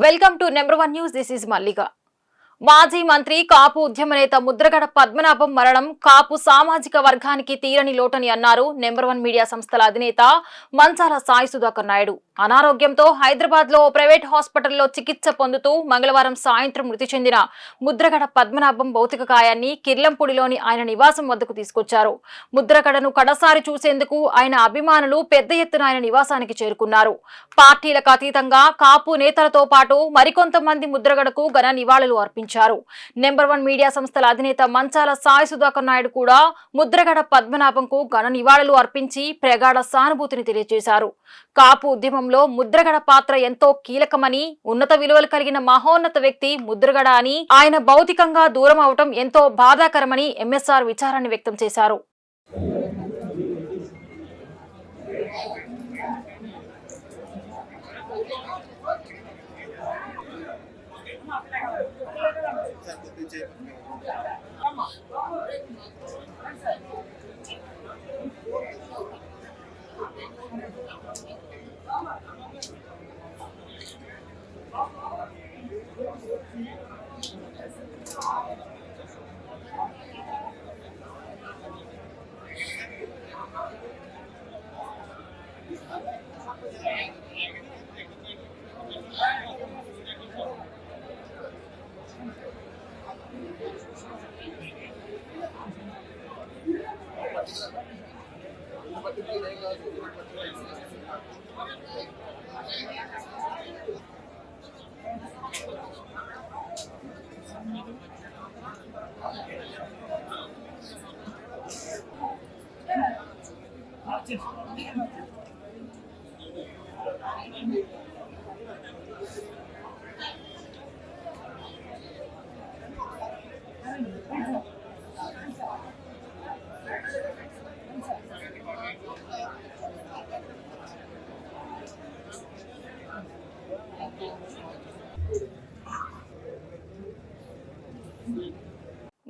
Welcome to number 1 news. This is Mallika. మాజీ మంత్రి కాపు ఉద్యమ నేత ముద్రగడ పద్మనాభం మరణం కాపు సామాజిక వర్గానికి తీరని లోటని అన్నారు నెంబర్ 1 మీడియా సంస్థల అధినేత మంచాల సాయి సుధాకర్ నాయుడు. అనారోగ్యంతో హైదరాబాద్ లో ప్రైవేట్ హాస్పిటల్లో చికిత్స పొందుతూ మంగళవారం సాయంత్రం మృతి చెందిన ముద్రగడ పద్మనాభం భౌతిక కాయాన్ని కిర్లంపూడిలోని ఆయన నివాసం వద్దకు తీసుకొచ్చారు. ముద్రగడను కడసారి చూసేందుకు ఆయన అభిమానులు పెద్ద ఎత్తున ఆయన నివాసానికి చేరుకున్నారు. పార్టీలకు అతీతంగా కాపు నేతలతో పాటు మరికొంతమంది ముద్రగడకు ఘన నివాళులు అర్పించారు. నెంబర్ 1 మీడియా సంస్థల అధినేత మంచాల సాయి సుధాకర్ నాయుడు కూడా ముద్రగడ పద్మనాభంకు ఘన నివాళులు అర్పించి ప్రగాఢ సానుభూతిని తెలియజేశారు. కాపు ఉద్యమంలో ముద్రగడ పాత్ర ఎంతో కీలకమని, ఉన్నత విలువలు కలిగిన మహోన్నత వ్యక్తి ముద్రగడ అని, ఆయన భౌతికంగా దూరం అవటం ఎంతో బాధాకరమని ఎంఎస్ఆర్ విచారాన్ని వ్యక్తం చేశారు.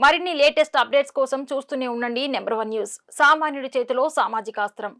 మరిన్ని లేటెస్ట్ అప్డేట్స్ కోసం చూస్తూనే ఉండండి నెంబర్ 1 న్యూస్. సామాన్యుడి చేతిలో సామాజిక అస్త్రం.